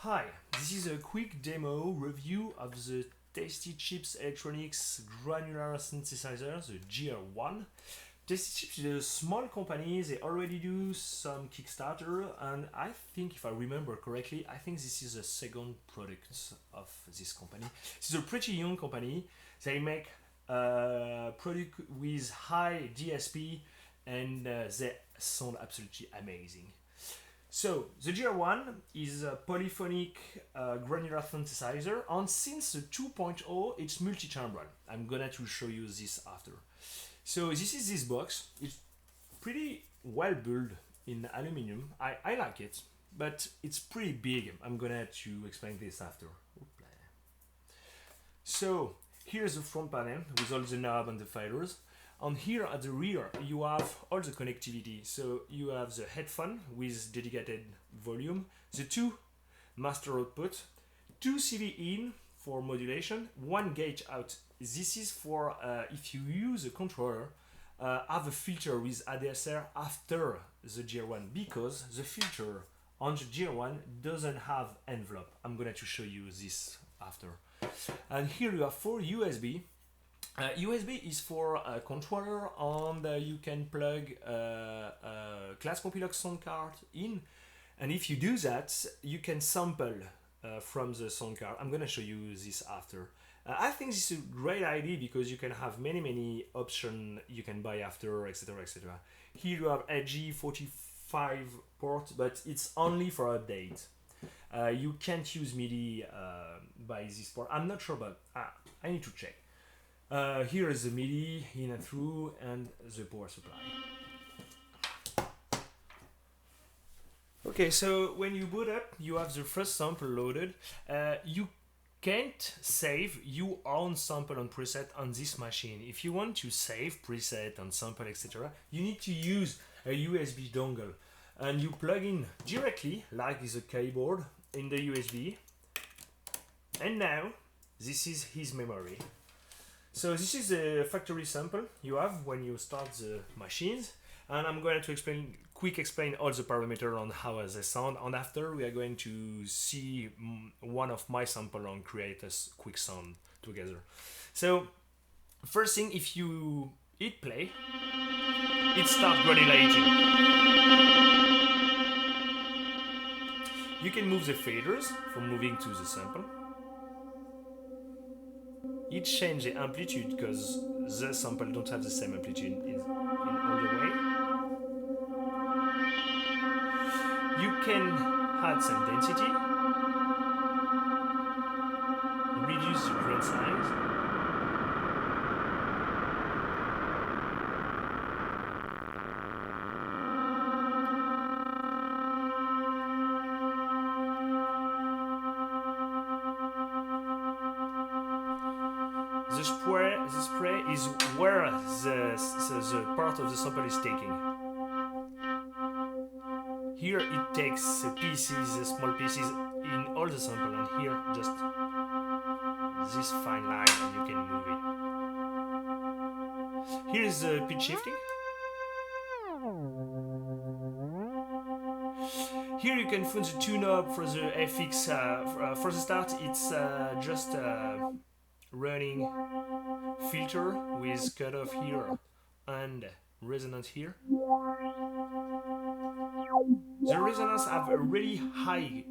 Hi, this is a quick demo review of the Tasty Chips Electronics granular synthesizer, the GR1. Tasty Chips is a small company, they already do some Kickstarter, and I think, if I remember correctly, I think this is the second product of this company. This is a pretty young company. They make product with high DSP and they sound absolutely amazing. So the GR1 is a polyphonic granular synthesizer, and since the 2.0 it's multi-chambral. I'm gonna to show you this after. So this is this box. It's pretty well built in aluminium. I like it, but it's pretty big. I'm gonna to explain this after. So here's the front panel with all the knobs and the faders. And here at the rear you have all the connectivity. So you have the headphone with dedicated volume, the two master output, two CV in for modulation, one gauge out. This is for if you use a controller, have a filter with ADSR after the GR1, because the filter on the GR1 doesn't have envelope. I'm going to show you this after. And here you have 4 USB. USB is for a controller, and you can plug a class compiler sound card in, and if you do that you can sample from the sound card. I'm gonna show you this after. I think this is a great idea because you can have many options you can buy after, etc. etc. Here you have AG45 port, but it's only for update. You can't use MIDI by this port. I'm not sure, but I need to check. Here is the MIDI in and through and the power supply. Okay, so when you boot up, you have the first sample loaded. You can't save your own sample and preset on this machine. If you want to save preset and sample, etc., you need to use a USB dongle, and you plug in directly, like the keyboard, in the USB. And now this is his memory. So this is the factory sample you have when you start the machines, and I'm going to explain all the parameters on how they sound, and after we are going to see one of my sample and create a quick sound together. So first thing, if you hit play, it starts granulating. You can move the faders from moving to the sample. It changes the amplitude because the sample don't have the same amplitude in all the way. You can add some density, reduce the grain size. The spray is where the part of the sample is taking. Here it takes pieces, small pieces in all the sample, and here just this fine line, and you can move it. Here is the pitch shifting. Here you can find the two knobs for the FX. For the start, it's just running filter with cutoff here and resonance here. The resonance have a really high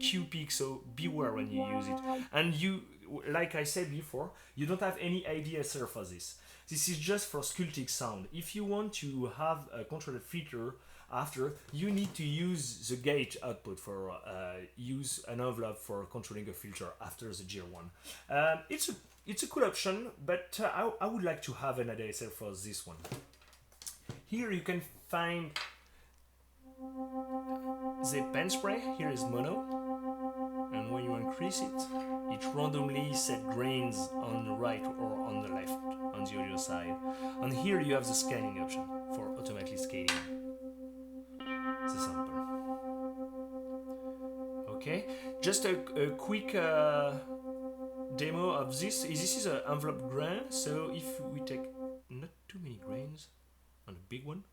Q peak, so beware when you use it. And you, like I said before, you don't have any ADSR for this. This is just for sculpting sound. If you want to have a controlled filter after, you need to use the gauge output for use an envelope for controlling a filter after the GR1. It's a cool option, but I would like to have an ADSR for this one. Here you can find the pen spray. Here is mono, and when you increase it, it randomly set grains on the right or on the left on the audio side. And here you have the scanning option for automatically scanning the sample. Okay, just a quick demo of this. This is an envelope grain, so if we take not too many grains on a big one,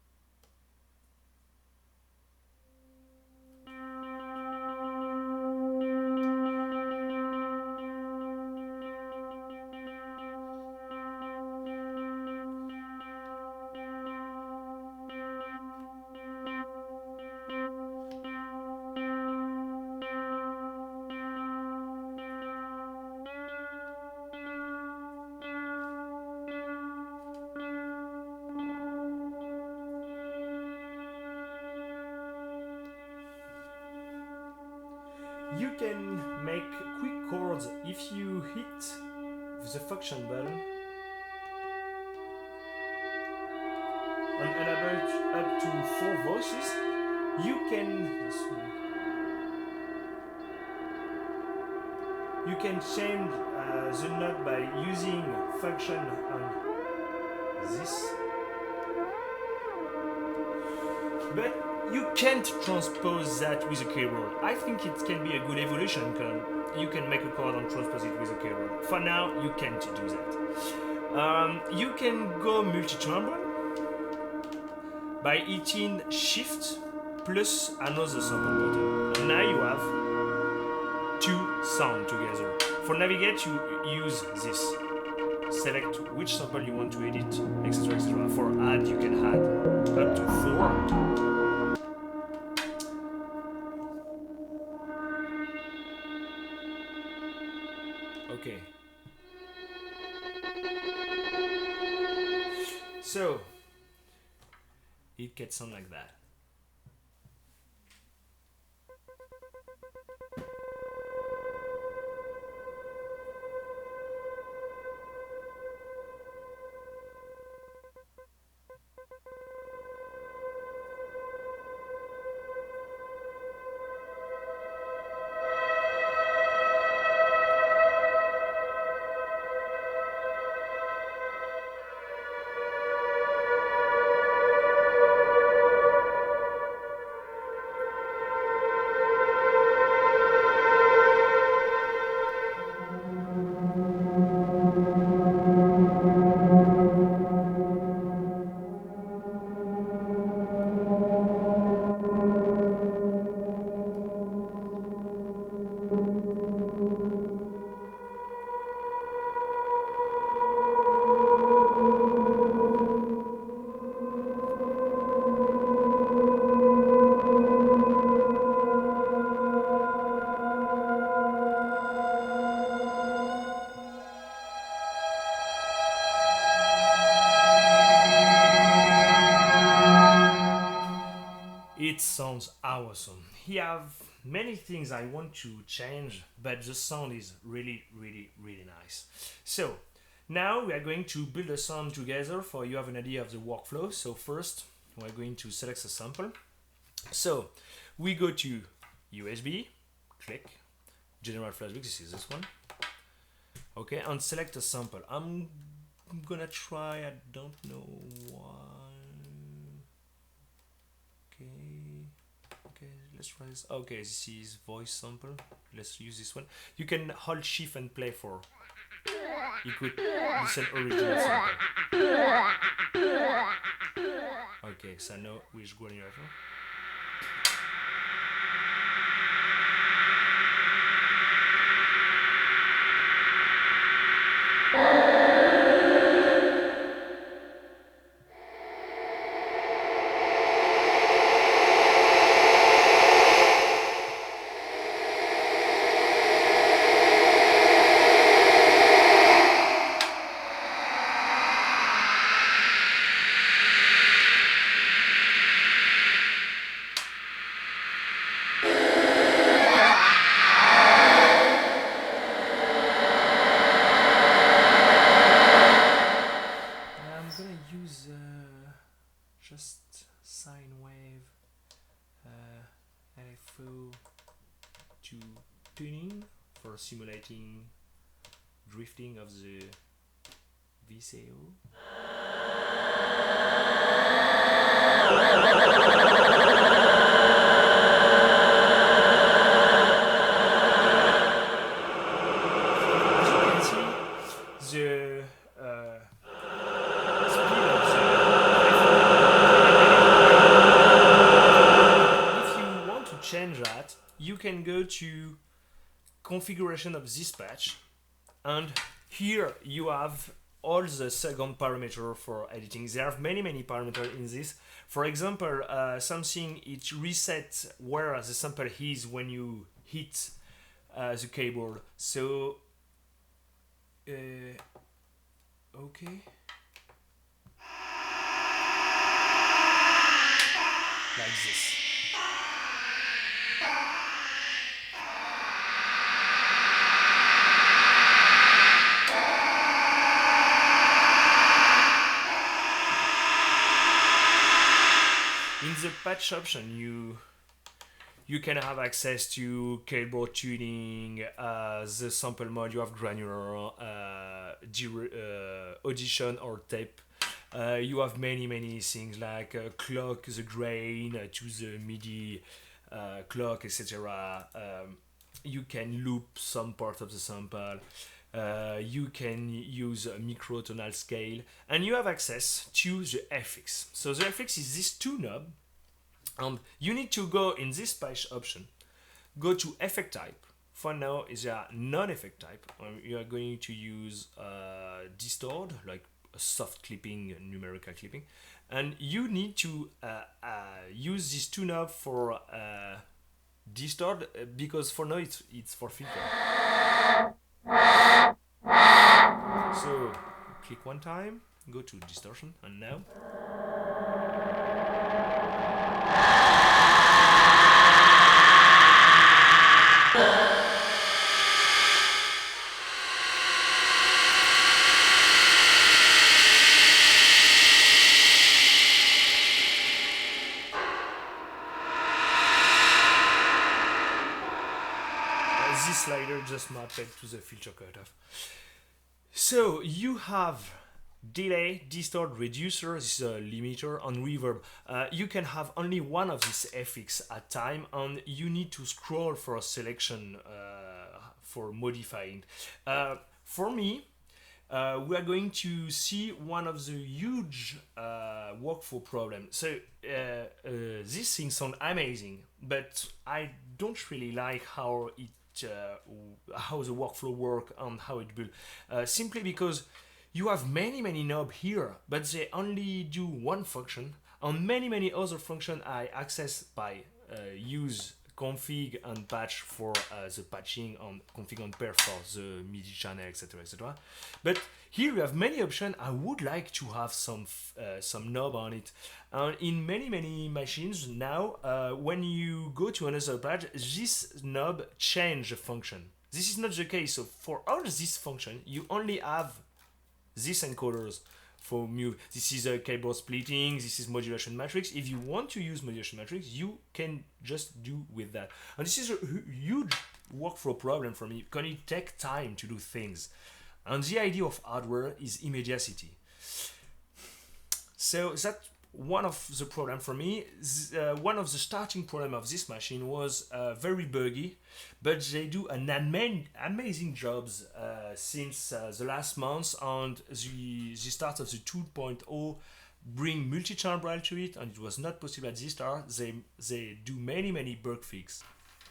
You can make quick chords if you hit the function button and enable up to 4 voices. You can change the note by using function on this, but you can't transpose that with a keyboard. I think it can be a good evolution. You can make a chord and transpose it with a keyboard. For now, you can't do that. You can go multi-trombone by hitting Shift plus another sample button. And now you have 2 sounds together. For navigate, you use this. Select which sample you want to edit, etc. etc. For add, you can add up to 4. Okay. So it can sound like that. It sounds awesome. You have many things I want to change, but the sound is really, really, really nice. So now we are going to build a sound together for you have an idea of the workflow. So first we're going to select a sample. So we go to USB, click, General Flashback, this is this one. Okay, and select a sample. I'm gonna try, I don't know why. Okay, let's try this. Okay, this is voice sample. Let's use this one. You can hold shift and play for. You could listen original sample. Okay, so now we're going right now. Just sine wave LFO to tuning for simulating drifting of the VCO. As you can see, the change that, you can go to configuration of this patch, and here you have all the second parameter for editing. There are many parameters in this. For example, something it resets where the sample is when you hit the keyboard. So okay, like this. patch option, you can have access to keyboard tuning, the sample mode, you have granular, audition or tape. You have many things like clock the grain to the midi clock, etc. You can loop some part of the sample. You can use a microtonal scale, and you have access to the FX. So the FX is this two knob, and you need to go in this patch option, go to effect type. For now, is a non-effect type. You are going to use distort, like a soft clipping, numerical clipping, and you need to use this two knob for distort because for now it's for filter. So click one time, go to distortion, and now this slider just mapped to the filter cutoff. So you have delay, distort, reducer, this is a limiter, and reverb. You can have only one of these FX at time, and you need to scroll for a selection for modifying. For me, we are going to see one of the huge workflow problems. So these things sound amazing, but I don't really like how how the workflow work and how it build. Simply because you have many knobs here, but they only do one function, and many other functions I access by use config and patch for the patching, and config and pair for the MIDI channel, etc. But here you have many options. I would like to have some knob on it. And in many machines now, when you go to another patch, this knob change the function. This is not the case. So for all this function, you only have these encoders for mute. This is a keyboard splitting, this is modulation matrix. If you want to use modulation matrix, you can just do with that. And this is a huge workflow problem for me, because it takes time to do things. And the idea of hardware is immediacy. So that's one of the problem for me. One of the starting problem of this machine was very buggy, but they do an amazing jobs since the last months, and the start of the 2.0 bring multi-channel braille to it, and it was not possible at this start. They do many bug fix.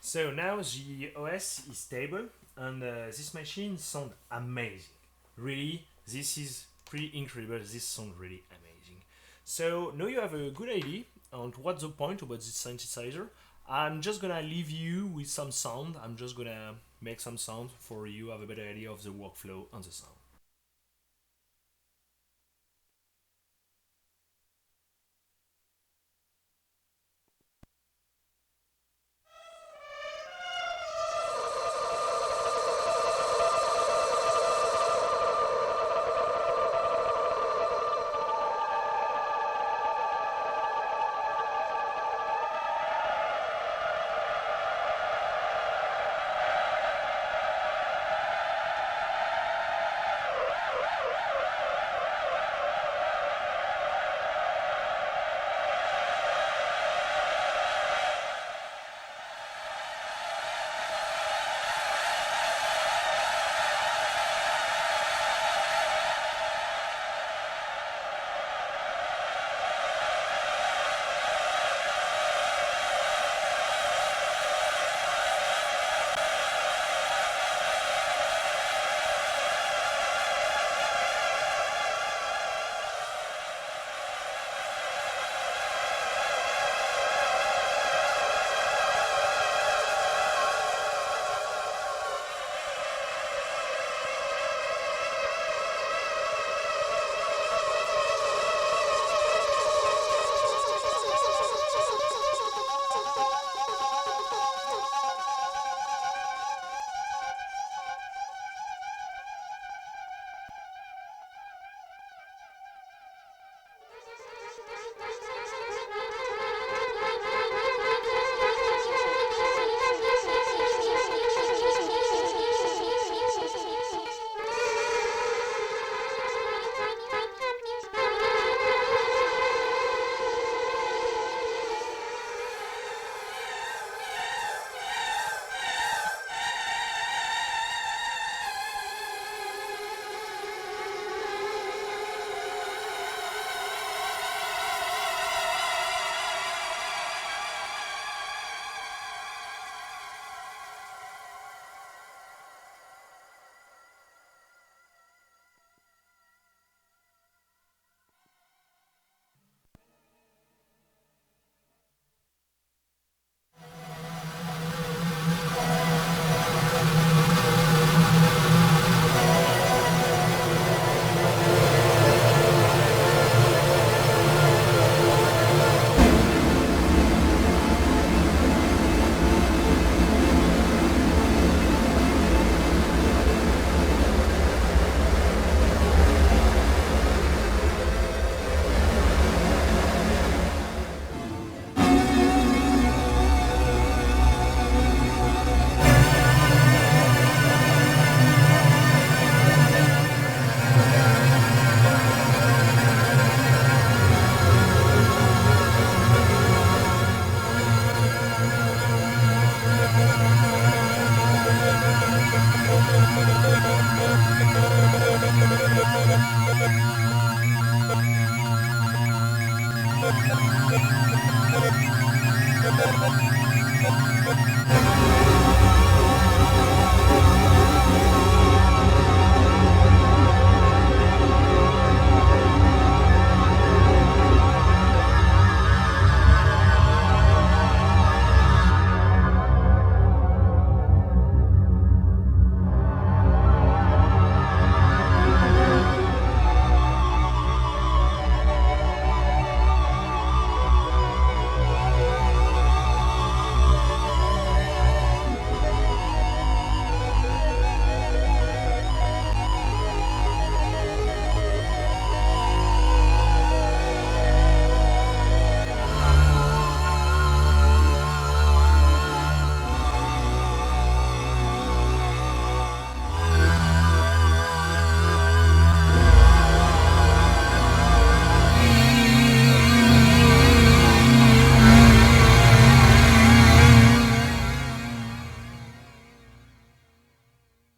So now the OS is stable, and this machine sounds amazing. Really, this is pretty incredible. This sounds really amazing. So now you have a good idea on what's the point about this synthesizer. I'm just gonna leave you with some sound. I'm just gonna make some sound for you, have a better idea of the workflow and the sound.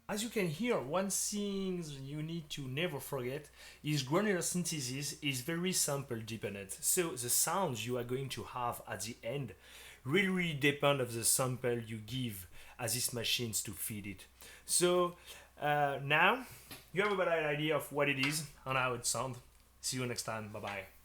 as you can hear, one thing you need to never forget is granular synthesis is very sample dependent. So the sounds you are going to have at the end really depend of the sample you give as these machines to feed it. So now you have a better idea of what it is and how it sounds. See you next time. Bye bye.